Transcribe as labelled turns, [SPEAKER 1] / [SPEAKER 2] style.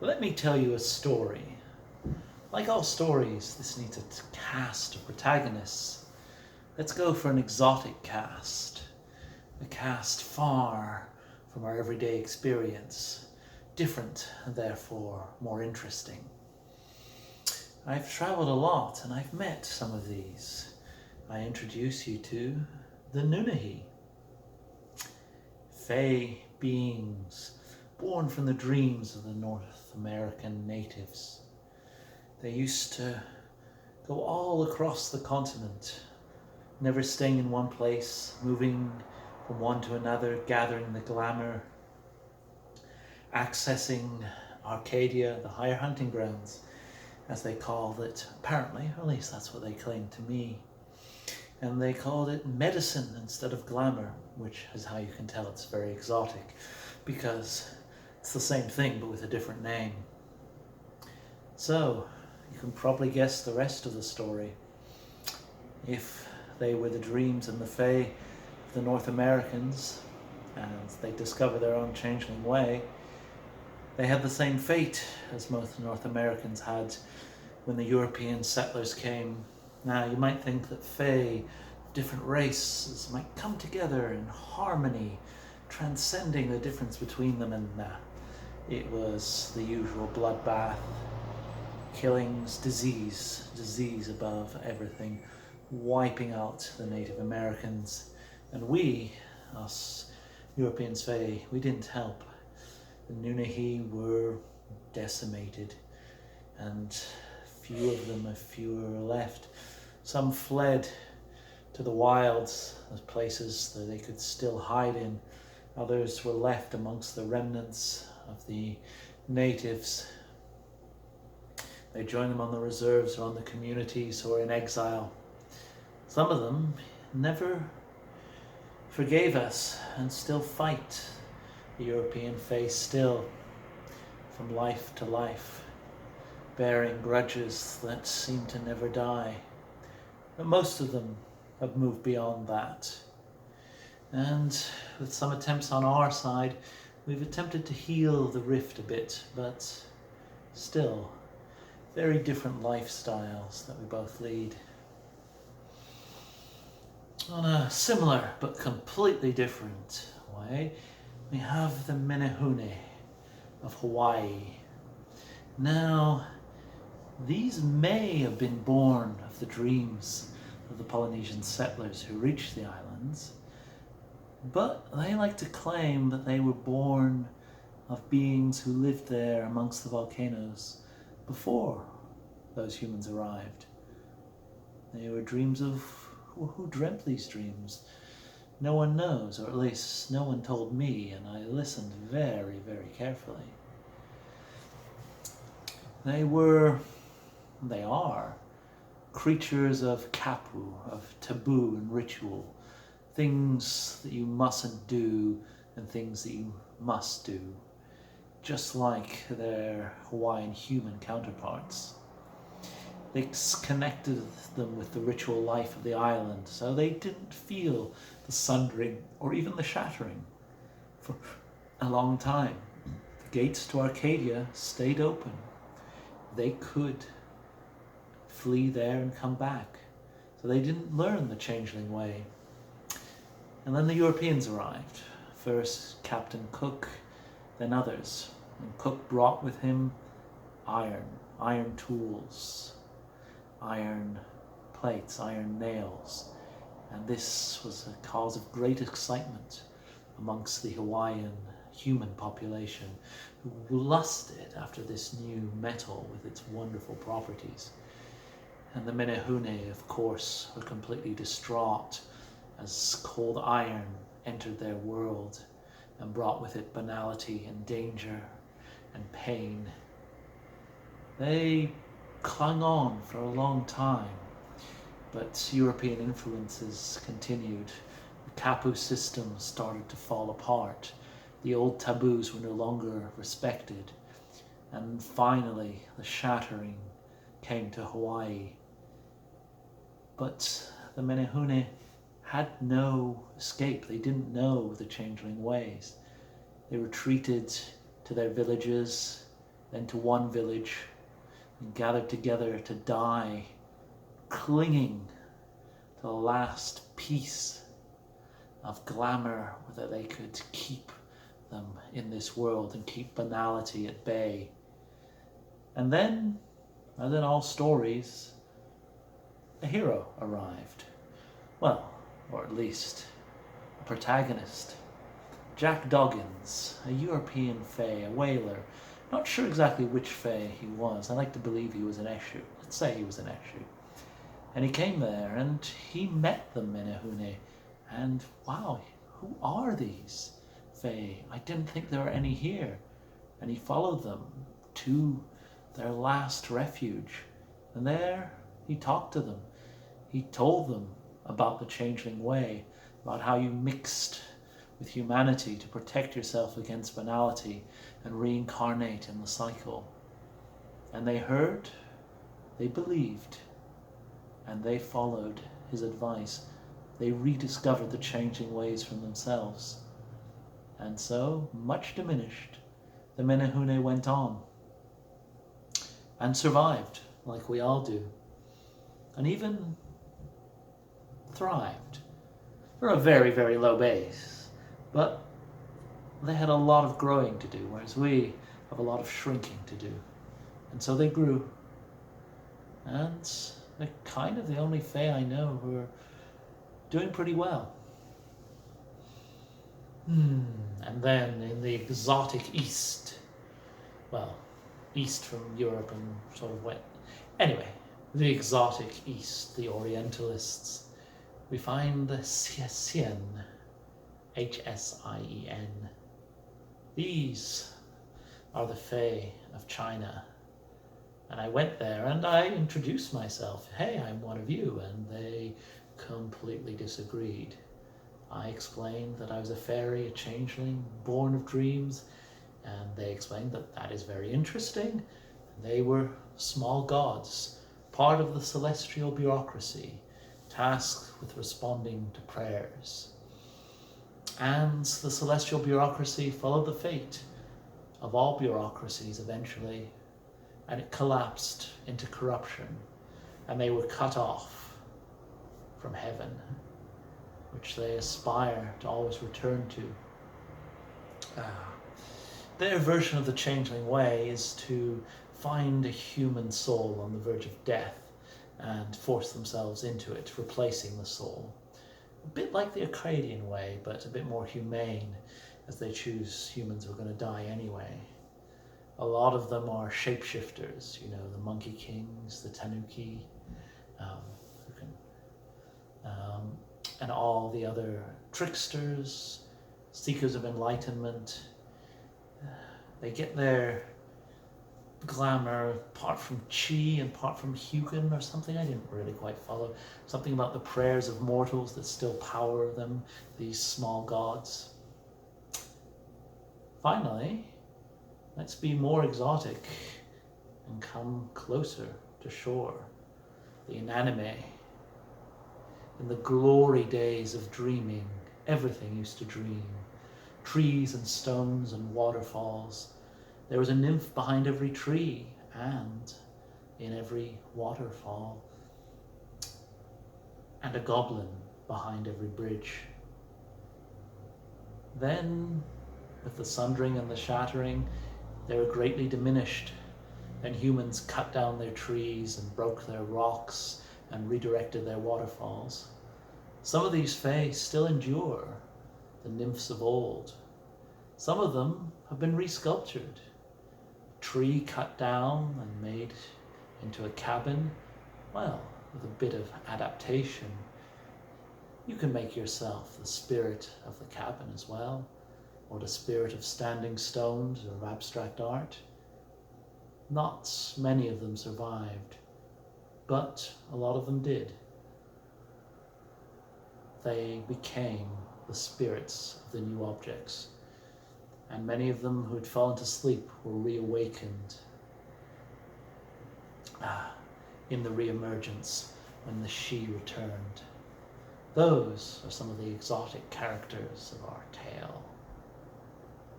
[SPEAKER 1] Let me tell you a story. Like all stories, this needs a cast of protagonists. Let's go for an exotic cast. A cast far from our everyday experience. Different, and therefore more interesting. I've traveled a lot and I've met some of these. I introduce you to the Nunnehi. Fey beings born from the dreams of the North American natives. They used to go all across the continent, never staying in one place, moving from one to another, gathering the glamour, accessing Arcadia, the higher hunting grounds, as they called it, apparently, or at least that's what they claimed to me. And they called it medicine instead of glamour, which is how you can tell it's very exotic, because it's the same thing but with a different name. So, you can probably guess the rest of the story. If they were the dreams and the Fae of the North Americans, and they discover their own changeling way, they had the same fate as most North Americans had when the European settlers came. Now, you might think that Fae of different races might come together in harmony, transcending the difference between them, and it was the usual bloodbath, killings, disease above everything, wiping out the Native Americans. And we, us Europeans Fae, we didn't help. The Nunnehi were decimated, and few of them, if fewer are left. Some fled to the wilds, the places that they could still hide in. Others were left amongst the remnants of the natives. They joined them on the reserves or on the communities or in exile. Some of them never forgave us and still fight the European Fae still, from life to life, bearing grudges that seem to never die. But most of them have moved beyond that. And with some attempts on our side, we've attempted to heal the rift a bit, but still, very different lifestyles that we both lead. On a similar but completely different way, we have the Menehune of Hawaii. Now, these may have been born of the dreams of the Polynesian settlers who reached the islands, but they like to claim that they were born of beings who lived there amongst the volcanoes before those humans arrived. They were dreams of who dreamt these dreams. No one knows, or at least no one told me, and I listened very, very carefully. They are creatures of kapu, of taboo and ritual, things that you mustn't do and things that you must do, just like their Hawaiian human counterparts. They connected them with the ritual life of the island, so they didn't feel the sundering or even the shattering for a long time. The gates to Arcadia stayed open. They could flee there and come back, so they didn't learn the changeling way. And then the Europeans arrived. First Captain Cook, then others. And Cook brought with him iron tools, iron plates, iron nails, and this was a cause of great excitement amongst the Hawaiian human population, who lusted after this new metal with its wonderful properties. And the Menehune, of course, were completely distraught as cold iron entered their world and brought with it banality and danger and pain. They clung on for a long time, but European influences continued. The kapu system started to fall apart. The old taboos were no longer respected, and finally the shattering came to Hawaii. But the Menehune had no escape. They didn't know the changeling ways. They retreated to their villages then to one village, and gathered together to die, clinging to the last piece of glamour that they could keep them in this world and keep banality at bay. And then, as in all stories, a hero arrived. Well, or at least a protagonist. Jack Doggins, a European fae, a whaler. Not sure exactly which fae he was. I like to believe he was an Eshu. Let's say he was an Eshu. And he came there and he met the Menehune. And wow, who are these fae? I didn't think there were any here. And he followed them to their last refuge. And there he talked to them. He told them about the Changeling Way, about how you mixed with humanity to protect yourself against banality and reincarnate in the cycle. And they heard, they believed, and they followed his advice. They rediscovered the changing ways from themselves. And so, much diminished, the Menehune went on and survived, like we all do, and even thrived for a very, very low base. But they had a lot of growing to do, whereas we have a lot of shrinking to do. And so they grew. And they're kind of the only fae I know who are doing pretty well. And then in the exotic east, well, east from Europe and sort of went. Anyway, the exotic east, the Orientalists, we find the Hsien, Hsien. These are the fae of China. And I went there and I introduced myself. Hey, I'm one of you. And they completely disagreed. I explained that I was a fairy, a changeling, born of dreams. And they explained that that is very interesting. They were small gods, part of the celestial bureaucracy, tasked with responding to prayers. And the celestial bureaucracy followed the fate of all bureaucracies eventually, and it collapsed into corruption, and they were cut off from heaven, which they aspire to always return to. Their version of the Changeling Way is to find a human soul on the verge of death and force themselves into it, replacing the soul. A bit like the Akkadian way, but a bit more humane, as they choose humans who are going to die anyway. A lot of them are shapeshifters, you know, the Monkey Kings, the Tanuki, and all the other tricksters, seekers of enlightenment. They get their glamour part from Chi and part from Hugin or something. I didn't really quite follow. Something about the prayers of mortals that still power them, these small gods. Finally, let's be more exotic and come closer to shore. The Inanimae. In the glory days of dreaming, everything used to dream. Trees and stones and waterfalls. There was a nymph behind every tree and in every waterfall, and a goblin behind every bridge. Then, with the sundering and the shattering, they were greatly diminished, and humans cut down their trees and broke their rocks and redirected their waterfalls. Some of these fae still endure, the nymphs of old. Some of them have been resculptured. Tree cut down and made into a cabin. Well, with a bit of adaptation, you can make yourself the spirit of the cabin as well, or the spirit of standing stones or of abstract art. Not many of them survived, but a lot of them did. They became the spirits of the new objects, and many of them who had fallen to sleep were reawakened in the reemergence when the she returned. Those are some of the exotic characters of our tale.